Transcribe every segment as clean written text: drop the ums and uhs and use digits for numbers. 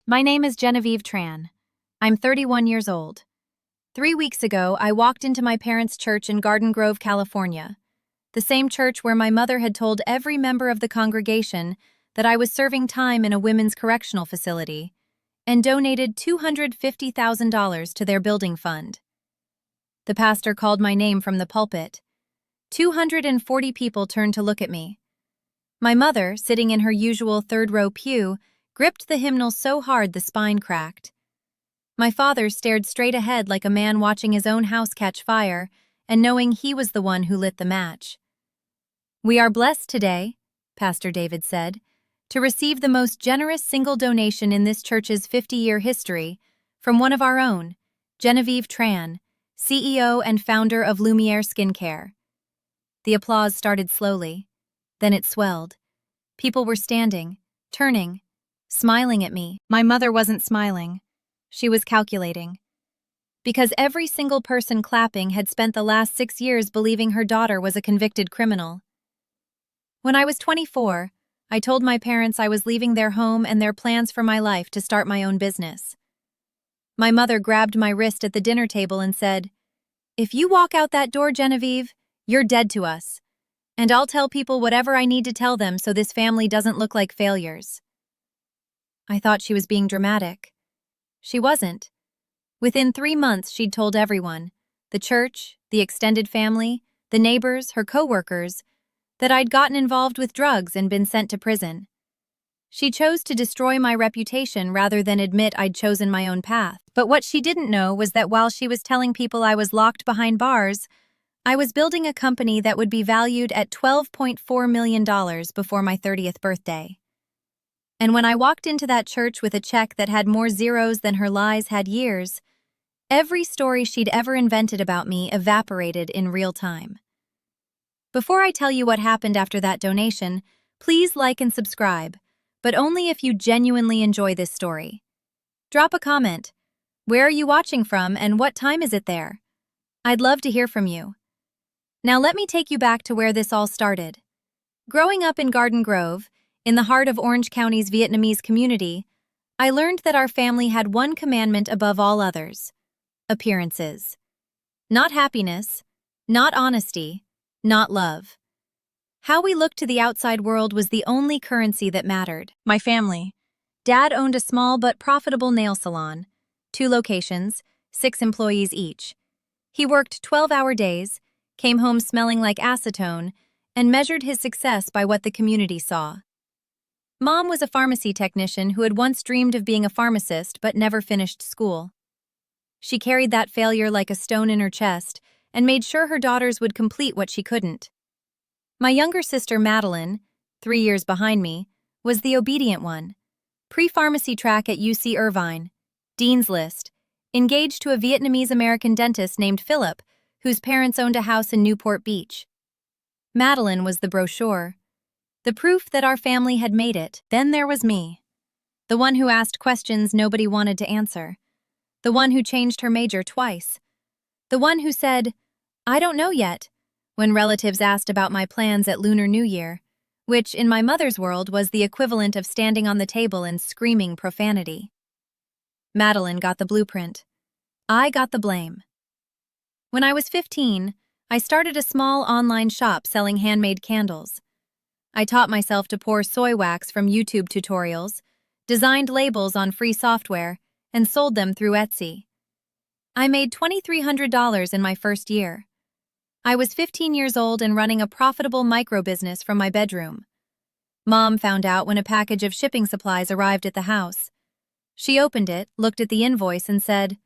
My name is Genevieve Tran. I'm 31 years old. 3 weeks ago, I walked into my parents' church in Garden Grove, California, the same church where my mother had told every member of the congregation that I was serving time in a women's correctional facility, and donated $250,000 to their building fund. The pastor called my name from the pulpit. 240 people turned to look at me. My mother, sitting in her usual third-row pew, gripped the hymnal so hard the spine cracked. My father stared straight ahead like a man watching his own house catch fire and knowing he was the one who lit the match. "We are blessed today," Pastor David said, "to receive the most generous single donation in this church's 50-year history from one of our own, Genevieve Tran, CEO and founder of Lumiere Skincare." The applause started slowly. Then it swelled. People were standing, turning, smiling at me. My mother wasn't smiling. She was calculating. Because every single person clapping had spent the last 6 years believing her daughter was a convicted criminal. When I was 24, I told my parents I was leaving their home and their plans for my life to start my own business. My mother grabbed my wrist at the dinner table and said, "If you walk out that door, Genevieve, you're dead to us. And I'll tell people whatever I need to tell them so this family doesn't look like failures." I thought she was being dramatic. She wasn't. Within 3 months, she'd told everyone, the church, the extended family, the neighbors, her co-workers, that I'd gotten involved with drugs and been sent to prison. She chose to destroy my reputation rather than admit I'd chosen my own path. But what she didn't know was that while she was telling people I was locked behind bars, I was building a company that would be valued at $12.4 million before my 30th birthday. And when I walked into that church with a check that had more zeros than her lies had years, every story she'd ever invented about me evaporated in real time. Before I tell you what happened after that donation, please like and subscribe, but only if you genuinely enjoy this story. Drop a comment. Where are you watching from and what time is it there? I'd love to hear from you. Now let me take you back to where this all started. Growing up in Garden Grove, in the heart of Orange County's Vietnamese community, I learned that our family had one commandment above all others: appearances. Not happiness, not honesty, not love. How we looked to the outside world was the only currency that mattered. My family. Dad owned a small but profitable nail salon, 2 locations, 6 employees each. He worked 12-hour days, came home smelling like acetone, and measured his success by what the community saw. Mom was a pharmacy technician who had once dreamed of being a pharmacist but never finished school. She carried that failure like a stone in her chest and made sure her daughters would complete what she couldn't. My younger sister, Madeline, 3 years behind me, was the obedient one. Pre-pharmacy track at UC Irvine, Dean's List, engaged to a Vietnamese-American dentist named Philip, whose parents owned a house in Newport Beach. Madeline was the brochure, the proof that our family had made it. Then there was me, the one who asked questions nobody wanted to answer, the one who changed her major twice, the one who said, "I don't know yet," when relatives asked about my plans at Lunar New Year, which in my mother's world was the equivalent of standing on the table and screaming profanity. Madeline got the blueprint. I got the blame. When I was 15, I started a small online shop selling handmade candles. I taught myself to pour soy wax from YouTube tutorials, designed labels on free software, and sold them through Etsy. I made $2,300 in my first year. I was 15 years old and running a profitable micro-business from my bedroom. Mom found out when a package of shipping supplies arrived at the house. She opened it, looked at the invoice, and said,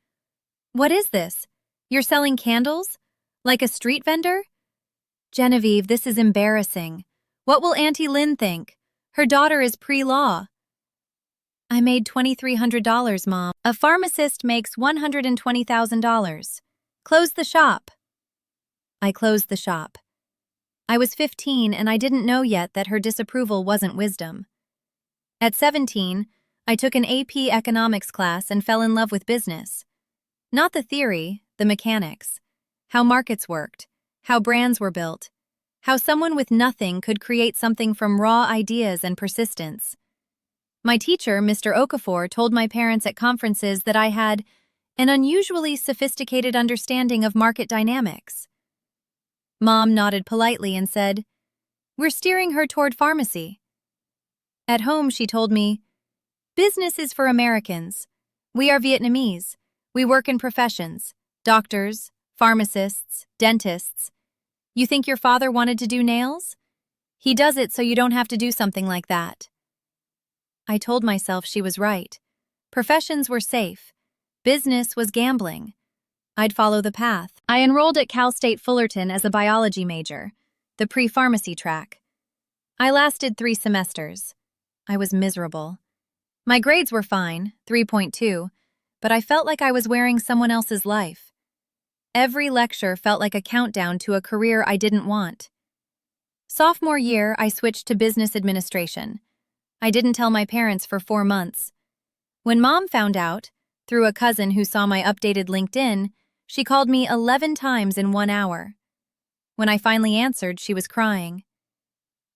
"What is this? You're selling candles? Like a street vendor?" "Genevieve, this is embarrassing. What will Auntie Lynn think? Her daughter is pre-law." "I made $2,300, Mom. A pharmacist makes $120,000. Close the shop." I closed the shop. I was 15 and I didn't know yet that her disapproval wasn't wisdom. At 17, I took an AP economics class and fell in love with business. Not the theory, the mechanics. How markets worked, how brands were built, how someone with nothing could create something from raw ideas and persistence. My teacher, Mr. Okafor, told my parents at conferences that I had an unusually sophisticated understanding of market dynamics. Mom nodded politely and said, "We're steering her toward pharmacy." At home, she told me, "Business is for Americans. We are Vietnamese. We work in professions: doctors, pharmacists, dentists. You think your father wanted to do nails? He does it so you don't have to do something like that." I told myself she was right. Professions were safe. Business was gambling. I'd follow the path. I enrolled at Cal State Fullerton as a biology major, the pre-pharmacy track. I lasted 3 semesters. I was miserable. My grades were fine, 3.2, but I felt like I was wearing someone else's life. Every lecture felt like a countdown to a career I didn't want. Sophomore year, I switched to business administration. I didn't tell my parents for 4 months. When Mom found out, through a cousin who saw my updated LinkedIn, she called me 11 times in 1 hour. When I finally answered, she was crying.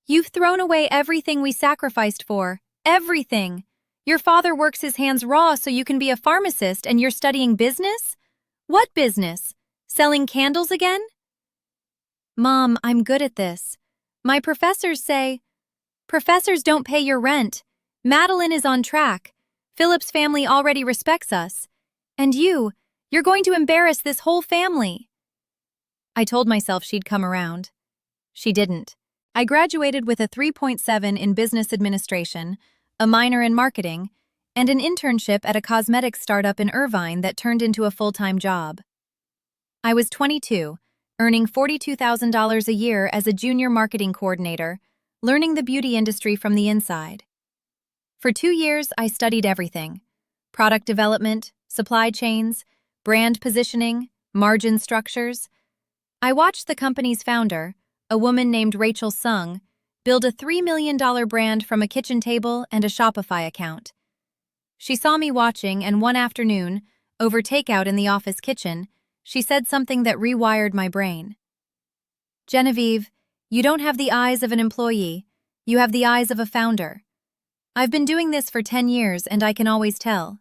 "You've thrown away everything we sacrificed for. Everything. Your father works his hands raw so you can be a pharmacist, and you're studying business? What business? Selling candles again?" "Mom, I'm good at this. My professors say..." "Professors don't pay your rent. Madeline is on track. Philip's family already respects us. And you're going to embarrass this whole family." I told myself she'd come around. She didn't. I graduated with a 3.7 in business administration, a minor in marketing, and an internship at a cosmetics startup in Irvine that turned into a full-time job. I was 22, earning $42,000 a year as a junior marketing coordinator, learning the beauty industry from the inside. For 2 years, I studied everything: product development, supply chains, brand positioning, margin structures. I watched the company's founder, a woman named Rachel Sung, build a $3 million brand from a kitchen table and a Shopify account. She saw me watching, and one afternoon, over takeout in the office kitchen, she said something that rewired my brain. "Genevieve, you don't have the eyes of an employee. You have the eyes of a founder. I've been doing this for 10 years, and I can always tell."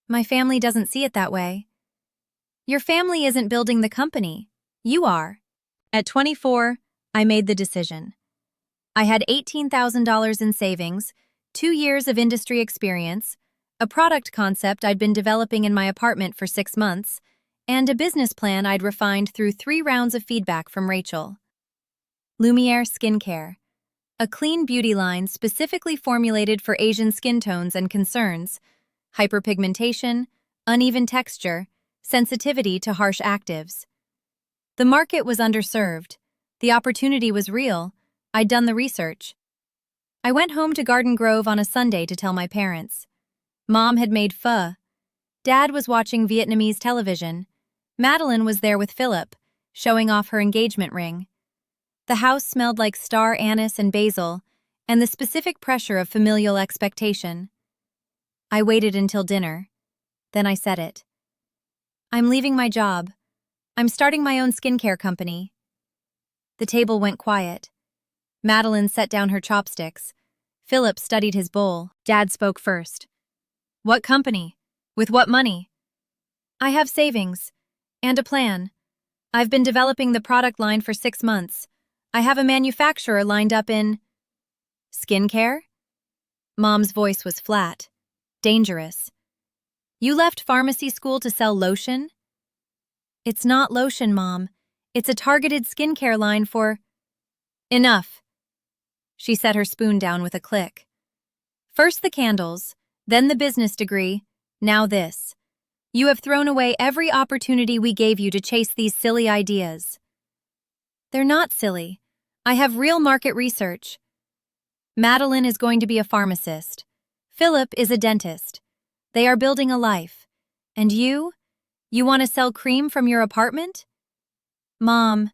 "My family doesn't see it that way." "Your family isn't building the company. You are." At 24, I made the decision. I had $18,000 in savings, 2 years of industry experience, a product concept I'd been developing in my apartment for 6 months, and a business plan I'd refined through 3 rounds of feedback from Rachel. Lumiere Skincare, a clean beauty line specifically formulated for Asian skin tones and concerns: hyperpigmentation, uneven texture, sensitivity to harsh actives. The market was underserved. The opportunity was real. I'd done the research. I went home to Garden Grove on a Sunday to tell my parents. Mom had made pho. Dad was watching Vietnamese television. Madeline was there with Philip, showing off her engagement ring. The house smelled like star anise and basil, and the specific pressure of familial expectation. I waited until dinner. Then I said it. "I'm leaving my job. I'm starting my own skincare company." The table went quiet. Madeline set down her chopsticks. Philip studied his bowl. Dad spoke first. "What company? With what money?" "I have savings. And a plan. I've been developing the product line for 6 months. I have a manufacturer lined up in..." "Skincare?" Mom's voice was flat. Dangerous. "You left pharmacy school to sell lotion?" "It's not lotion, Mom. It's a targeted skincare line for..." "Enough." She set her spoon down with a click. "First the candles, then the business degree, now this. You have thrown away every opportunity we gave you to chase these silly ideas." "They're not silly. I have real market research. Madeline is going to be a pharmacist. Philip is a dentist. They are building a life. And you? You want to sell cream from your apartment?" "Mom,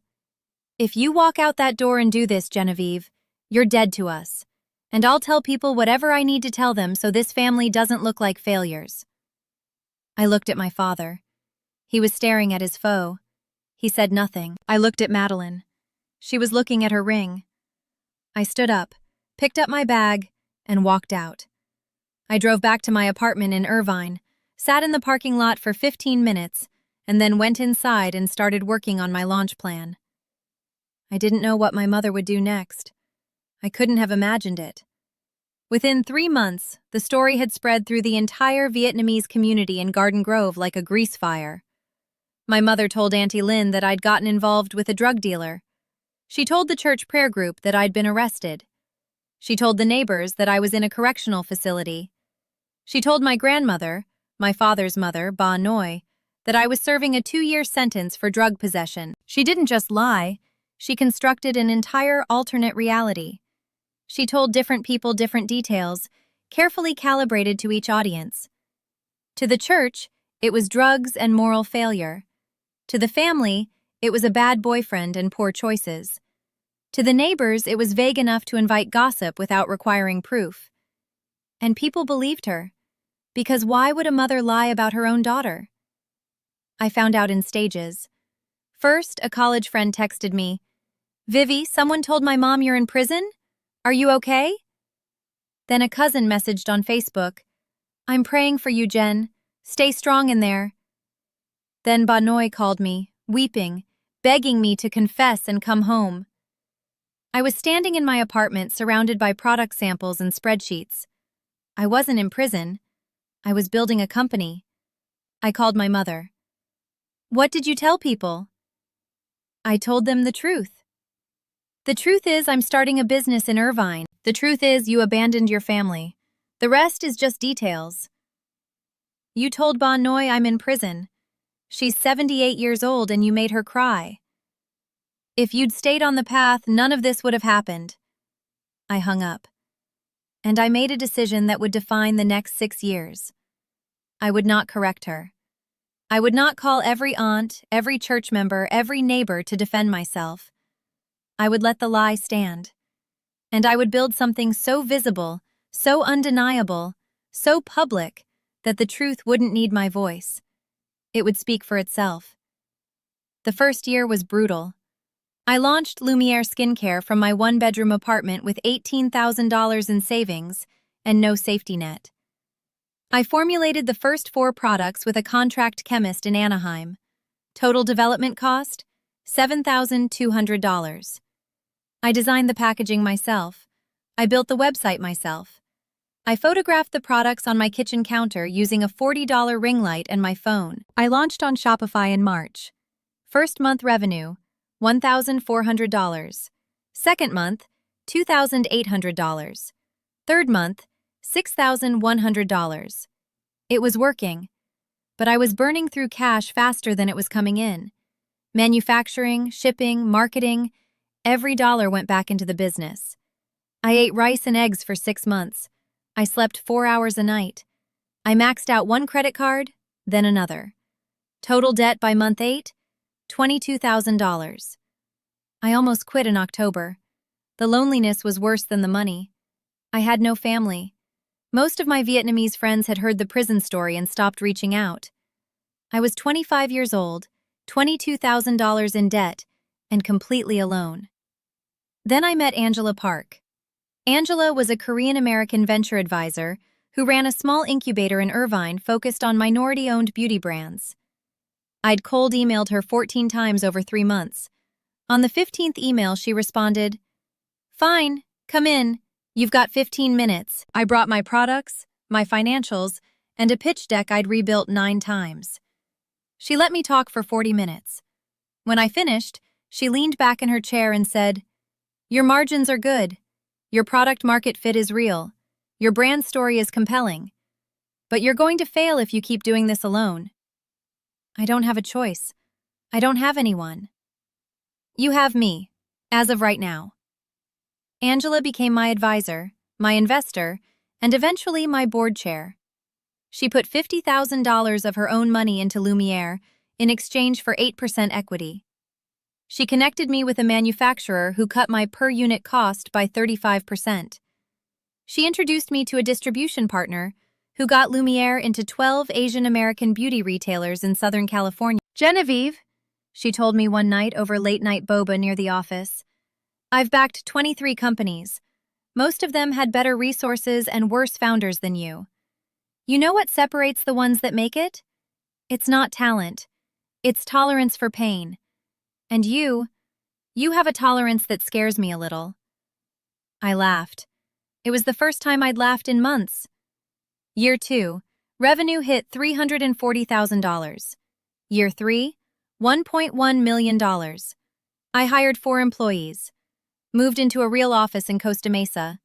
if you walk out that door and do this, Genevieve, you're dead to us. And I'll tell people whatever I need to tell them so this family doesn't look like failures." I looked at my father. He was staring at his pho. He said nothing. I looked at Madeline. She was looking at her ring. I stood up, picked up my bag, and walked out. I drove back to my apartment in Irvine, sat in the parking lot for 15 minutes, and then went inside and started working on my launch plan. I didn't know what my mother would do next. I couldn't have imagined it. Within 3 months, the story had spread through the entire Vietnamese community in Garden Grove like a grease fire. My mother told Auntie Lynn that I'd gotten involved with a drug dealer. She told the church prayer group that I'd been arrested. She told the neighbors that I was in a correctional facility. She told my grandmother, my father's mother, Ba Noi, that I was serving a 2-year sentence for drug possession. She didn't just lie, she constructed an entire alternate reality. She told different people different details, carefully calibrated to each audience. To the church, it was drugs and moral failure. To the family, it was a bad boyfriend and poor choices. To the neighbors, it was vague enough to invite gossip without requiring proof. And people believed her. Because why would a mother lie about her own daughter? I found out in stages. First, a college friend texted me, "Vivi, someone told my mom you're in prison? Are you okay?" Then a cousin messaged on Facebook, "I'm praying for you, Jen. Stay strong in there." Then Ba Noi called me, weeping, begging me to confess and come home. I was standing in my apartment surrounded by product samples and spreadsheets. I wasn't in prison. I was building a company. I called my mother. "What did you tell people?" I told them the truth. "The truth is I'm starting a business in Irvine. The truth is you abandoned your family. The rest is just details." "You told Ba Noi I'm in prison. She's 78 years old and you made her cry. If you'd stayed on the path, none of this would have happened." I hung up. And I made a decision that would define the next 6 years. I would not correct her. I would not call every aunt, every church member, every neighbor to defend myself. I would let the lie stand. And I would build something so visible, so undeniable, so public, that the truth wouldn't need my voice. It would speak for itself. The first year was brutal. I launched Lumiere Skincare from my 1-bedroom apartment with $18,000 in savings and no safety net. I formulated the first 4 products with a contract chemist in Anaheim. Total development cost, $7,200. I designed the packaging myself. I built the website myself. I photographed the products on my kitchen counter using a $40 ring light and my phone. I launched on Shopify in March. First month revenue, $1,400. Second month, $2,800. Third month, $6,100. It was working, but I was burning through cash faster than it was coming in. Manufacturing, shipping, marketing, every dollar went back into the business. I ate rice and eggs for 6 months. I slept 4 hours a night. I maxed out one credit card, then another. Total debt by month 8, $22,000. I almost quit in October. The loneliness was worse than the money. I had no family. Most of my Vietnamese friends had heard the prison story and stopped reaching out. I was 25 years old, $22,000 in debt, and completely alone. Then I met Angela Park. Angela was a Korean-American venture advisor who ran a small incubator in Irvine focused on minority-owned beauty brands. I'd cold emailed her 14 times over 3 months. On the 15th email, she responded, "Fine, come in. You've got 15 minutes. I brought my products, my financials, and a pitch deck I'd rebuilt 9 times. She let me talk for 40 minutes. When I finished, she leaned back in her chair and said, "Your margins are good. Your product market fit is real. Your brand story is compelling. But you're going to fail if you keep doing this alone." I don't have a choice. I don't have anyone. You have me, as of right now. Angela became my advisor, my investor, and eventually my board chair. She put $50,000 of her own money into Lumiere in exchange for 8% equity. She connected me with a manufacturer who cut my per-unit cost by 35%. She introduced me to a distribution partner who got Lumiere into 12 Asian American beauty retailers in Southern California. "Genevieve," she told me one night over late-night boba near the office, "I've backed 23 companies. Most of them had better resources and worse founders than you. You know what separates the ones that make it? It's not talent. It's tolerance for pain. And you have a tolerance that scares me a little. I laughed. It was the first time I'd laughed in months. Year 2, revenue hit $340,000. Year 3, $1.1 million. I hired 4 employees. Moved into a real office in Costa Mesa.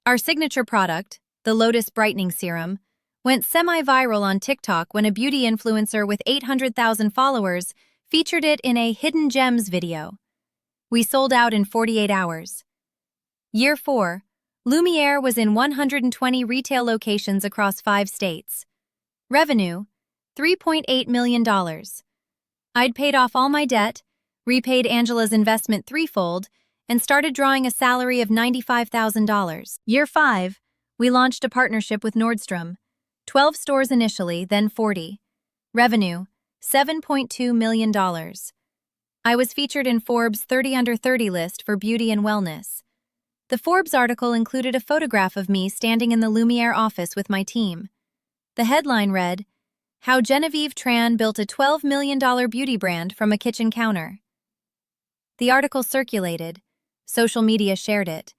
Our signature product, the Lotus Brightening Serum, went semi-viral on TikTok when a beauty influencer with 800,000 followers featured it in a Hidden Gems video. We sold out in 48 hours. Year 4, Lumiere was in 120 retail locations across 5 states. Revenue, $3.8 million. I'd paid off all my debt, repaid Angela's investment threefold, and started drawing a salary of $95,000. Year 5, we launched a partnership with Nordstrom. 12 stores initially, then 40. Revenue, $7.2 million. I was featured in Forbes' 30 Under 30 list for beauty and wellness. The Forbes article included a photograph of me standing in the Lumiere office with my team. The headline read, "How Genevieve Tran Built a $12 million Beauty Brand from a Kitchen Counter." The article circulated. Social media shared it.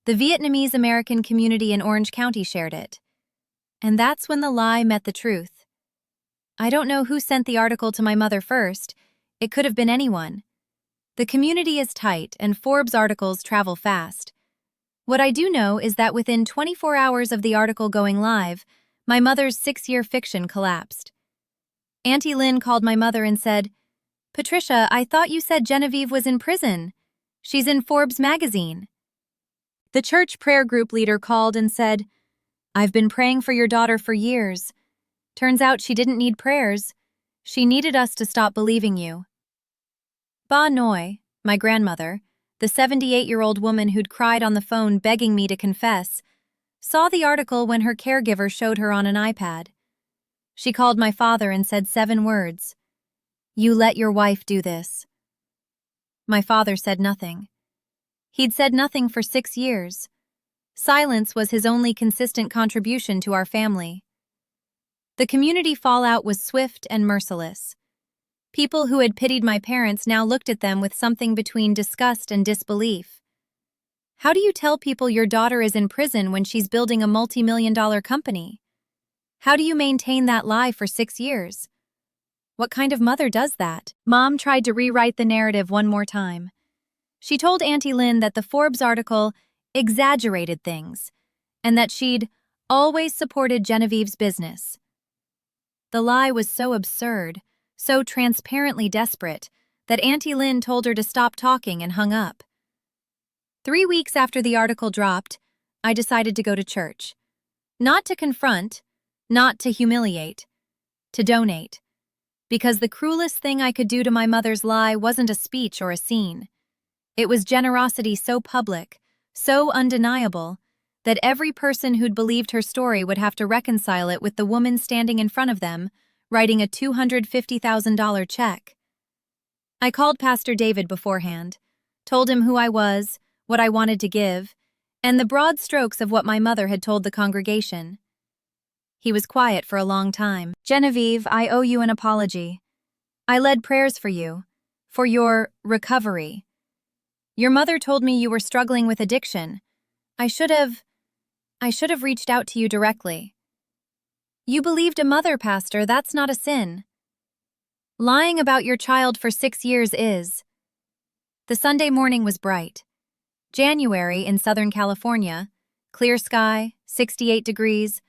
The Vietnamese American community in Orange County shared it. And that's when the lie met the truth. I don't know who sent the article to my mother first. It could have been anyone. The community is tight and Forbes articles travel fast. What I do know is that within 24 hours of the article going live, my mother's 6-year fiction collapsed. Auntie Lynn called my mother and said, "Patricia, I thought you said Genevieve was in prison. She's in Forbes magazine." The church prayer group leader called and said, "I've been praying for your daughter for years. Turns out she didn't need prayers. She needed us to stop believing you." Ba Noi, my grandmother, the 78-year-old woman who'd cried on the phone begging me to confess, saw the article when her caregiver showed her on an iPad. She called my father and said 7 words. "You let your wife do this." My father said nothing. He'd said nothing for 6 years. Silence was his only consistent contribution to our family. The community fallout was swift and merciless. People who had pitied my parents now looked at them with something between disgust and disbelief. How do you tell people your daughter is in prison when she's building a multi-million-dollar company? How do you maintain that lie for 6 years? What kind of mother does that? Mom tried to rewrite the narrative one more time. She told Auntie Lynn that the Forbes article exaggerated things, and that she'd always supported Genevieve's business. The lie was so absurd, so transparently desperate, that Auntie Lynn told her to stop talking and hung up. 3 weeks after the article dropped, I decided to go to church. Not to confront, not to humiliate, to donate. Because the cruelest thing I could do to my mother's lie wasn't a speech or a scene. It was generosity so public, so undeniable, that every person who'd believed her story would have to reconcile it with the woman standing in front of them, writing a $250,000 check. I called Pastor David beforehand, told him who I was, what I wanted to give, and the broad strokes of what my mother had told the congregation. He was quiet for a long time. "Genevieve, I owe you an apology. I led prayers for you, for your recovery. Your mother told me you were struggling with addiction. I should have reached out to you directly. You believed a mother, Pastor, that's not a sin. Lying about your child for 6 years is." The Sunday morning was bright. January in Southern California, clear sky, 68 degrees,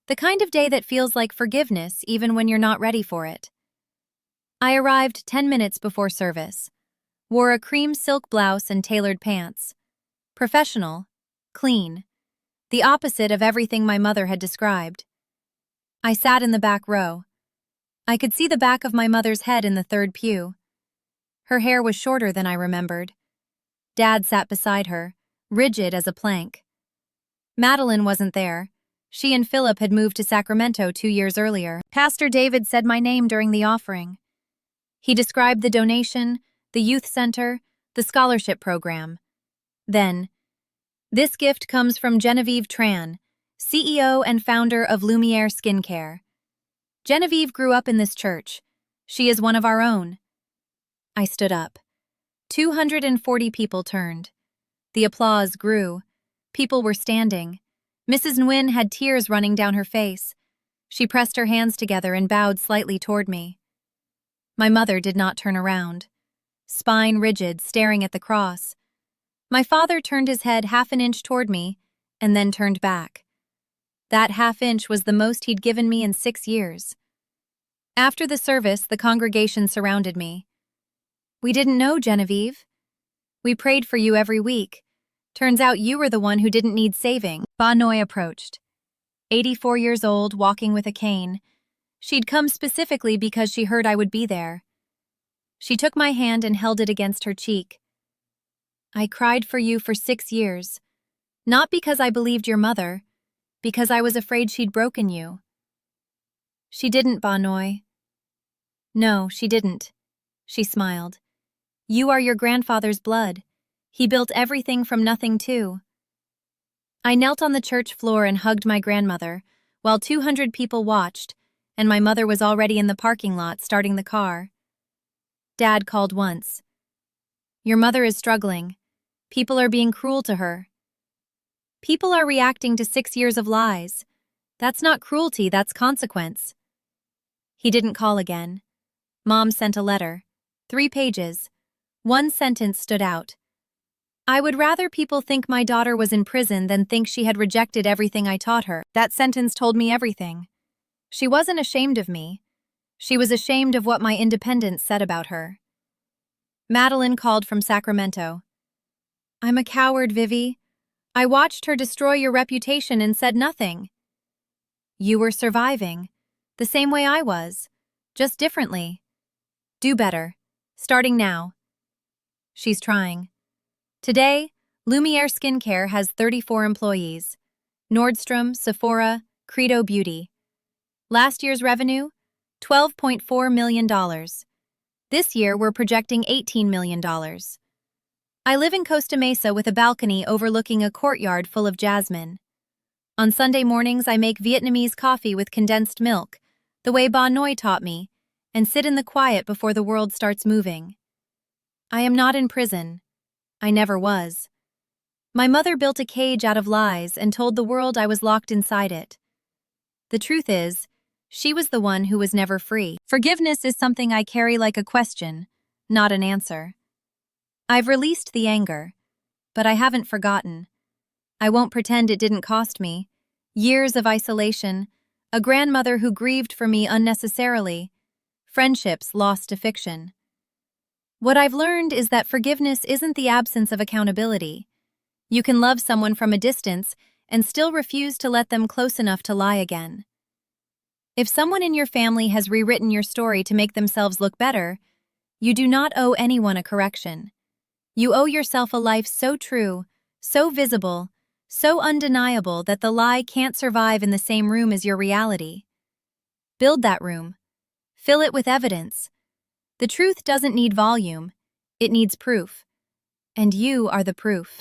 the kind of day that feels like forgiveness even when you're not ready for it. I arrived 10 minutes before service, wore a cream silk blouse and tailored pants. Professional, clean, the opposite of everything my mother had described. I sat in the back row. I could see the back of my mother's head in the 3rd pew. Her hair was shorter than I remembered. Dad sat beside her, rigid as a plank. Madeline wasn't there. She and Philip had moved to Sacramento 2 years earlier. Pastor David said my name during the offering. He described the donation, the youth center, the scholarship program. Then, "This gift comes from Genevieve Tran, CEO and founder of Lumiere Skincare. Genevieve grew up in this church. She is one of our own. I stood up. 240 people turned. The applause grew. People were standing. Mrs. Nguyen had tears running down her face. She pressed her hands together and bowed slightly toward me. My mother did not turn around, spine rigid, staring at the cross. My father turned his head half an inch toward me and then turned back. That half inch was the most he'd given me in 6 years. After the service, the congregation surrounded me. "We didn't know, Genevieve. We prayed for you every week. Turns out you were the one who didn't need saving." Ba Noi approached. 84 years old, walking with a cane. She'd come specifically because she heard I would be there. She took my hand and held it against her cheek. "I cried for you for 6 years. Not because I believed your mother, because I was afraid she'd broken you." "She didn't, Ba Noi." "No, she didn't." She smiled. "You are your grandfather's blood. He built everything from nothing too." I knelt on the church floor and hugged my grandmother, while 200 people watched, and my mother was already in the parking lot starting the car. Dad called once. "Your mother is struggling. People are being cruel to her." "People are reacting to 6 years of lies. That's not cruelty, that's consequence." He didn't call again. Mom sent a letter. 3 pages. One sentence stood out. "I would rather people think my daughter was in prison than think she had rejected everything I taught her." That sentence told me everything. She wasn't ashamed of me. She was ashamed of what my independence said about her. Madeline called from Sacramento. "I'm a coward, Vivi. I watched her destroy your reputation and said nothing." "You were surviving, the same way I was, just differently. Do better, starting now." She's trying. Today, Lumiere Skincare has 34 employees. Nordstrom, Sephora, Credo Beauty. Last year's revenue? $12.4 million. This year, we're projecting $18 million. I live in Costa Mesa with a balcony overlooking a courtyard full of jasmine. On Sunday mornings, I make Vietnamese coffee with condensed milk, the way Ba Noi taught me, and sit in the quiet before the world starts moving. I am not in prison. I never was. My mother built a cage out of lies and told the world I was locked inside it. The truth is, she was the one who was never free. Forgiveness is something I carry like a question, not an answer. I've released the anger, but I haven't forgotten. I won't pretend it didn't cost me. Years of isolation, a grandmother who grieved for me unnecessarily, friendships lost to fiction. What I've learned is that forgiveness isn't the absence of accountability. You can love someone from a distance and still refuse to let them close enough to lie again. If someone in your family has rewritten your story to make themselves look better, you do not owe anyone a correction. You owe yourself a life so true, so visible, so undeniable that the lie can't survive in the same room as your reality. Build that room. Fill it with evidence. The truth doesn't need volume, it needs proof. And you are the proof.